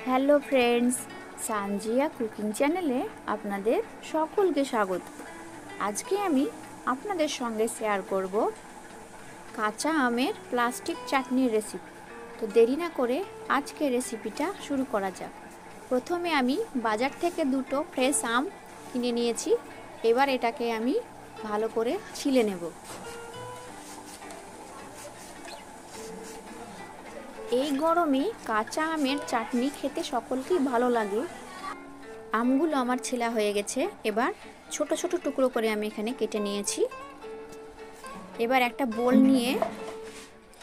Hello friends, Sanjia cooking চ্যানেলে আপনাদের সকলকে স্বাগত। আজকে আমি আপনাদের সঙ্গে শেয়ার করব কাঁচা আমের প্লাস্টিক চাটনির রেসিপি। তো দেরি না করে আজকে রেসিপিটা শুরু করা যাক। প্রথমে আমি বাজার থেকে দুটো ফ্রেশ আম কিনে নিয়েছি। এবার এটাকে আমি ভালো করে ছিলে নেব। এই গরমে কাঁচা আমের চাটনি খেতে সকলকেই ভালো লাগে। আমগুলো আমার ছেলা হয়ে গেছে। এবার ছোট ছোট টুকরো করে আমি এখানে কেটে নিয়েছি। এবার একটা বোল নিয়ে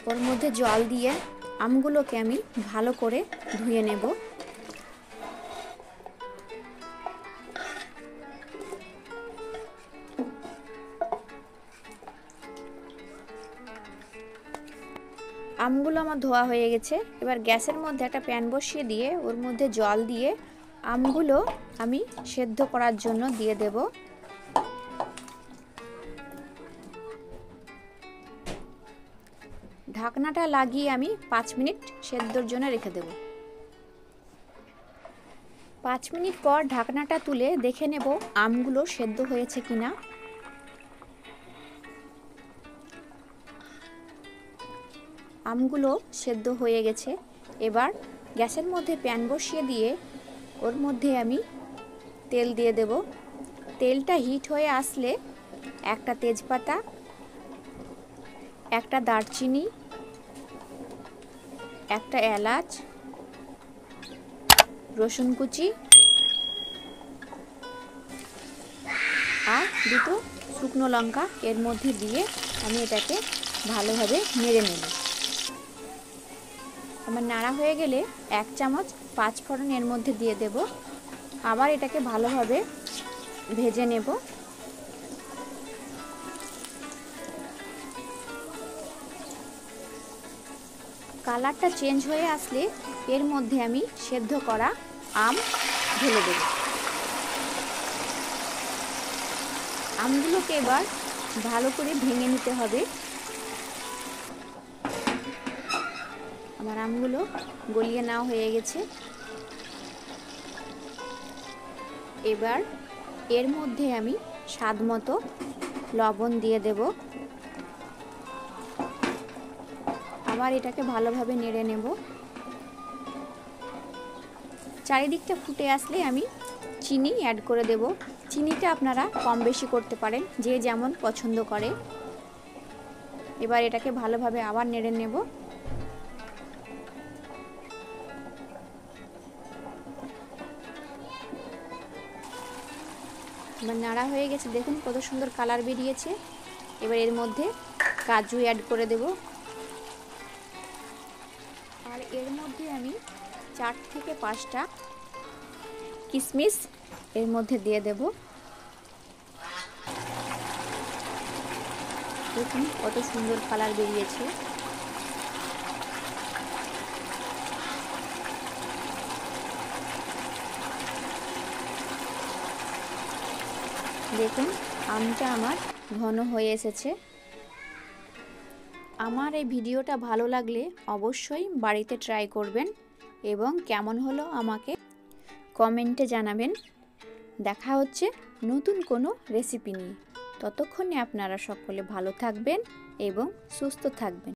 ওর মধ্যে জল দিয়ে আমগুলোকে আমি ভালো করে ধুয়ে নেব। আমগুলো আমার ধোয়া হয়ে গেছে। এবার গ্যাসের মধ্যে একটা প্যান বসিয়ে দিয়ে ওর মধ্যে জল দিয়ে আমগুলো আমি সেদ্ধ করার জন্য দিয়ে দেব। ঢাকনাটা লাগিয়ে আমি 5 মিনিট সেদ্ধর জন্য রেখে দেব। 5 মিনিট পর ঢাকনাটা তুলে দেখে নেব আমগুলো সেদ্ধ হয়েছে কিনা। আমগুলো সেদ্ধ হয়ে গেছে। এবার গ্যাসের মধ্যে প্যান বসিয়ে দিয়ে ওর মধ্যে আমি তেল দিয়ে দেব। তেলটা হিট হয়ে আসলে একটা তেজপাতা, একটা দারচিনি, একটা এলাচ, রসুন কুচি আর দুটো শুকনো লঙ্কা এর মধ্যে দিয়ে আমি এটাকে ভালোভাবে নেড়ে নেব। আমার নাড়া হয়ে গেলে 1 চামচ 5 ফোড়ন এর মধ্যে দিয়ে দেব। আবার এটাকে ভালোভাবে ভেজে নেব। কালারটা চেঞ্জ হয়ে আসলে এর মধ্যে আমি সেদ্ধ করা আম ঢেলে দেব। আমগুলোকে এবার ভালো করে ভেঙে নিতে হবে। আমার আমগুলো গলিয়ে নেওয়া হয়ে গেছে। এবার এর মধ্যে আমি স্বাদ মতো লবণ দিয়ে দেব। আবার এটাকে ভালোভাবে নেড়ে নেব। চারিদিকটা ফুটে আসলে আমি চিনি অ্যাড করে দেব। চিনিটা আপনারা কম বেশি করতে পারেন, যে যেমন পছন্দ করে। এবার এটাকে ভালোভাবে আবার নেড়ে নেব। এবার নাড়া হয়ে গেছে, দেখুন কত সুন্দর কালার বেরিয়েছে। এবার এর মধ্যে কাজু অ্যাড করে দেব। আর এর মধ্যে আমি 4 থেকে 5টা কিশমিশ এর মধ্যে দিয়ে দেব। দেখুন কত সুন্দর কালার বেরিয়েছে। দেখুন আমটা আমার ঘন হয়ে এসেছে। আমার এই ভিডিওটা ভালো লাগলে অবশ্যই বাড়িতে ট্রাই করবেন এবং কেমন হলো আমাকে কমেন্টে জানাবেন। দেখা হচ্ছে নতুন কোনো রেসিপি নিয়ে। ততক্ষণে আপনারা সকলে ভালো থাকবেন এবং সুস্থ থাকবেন।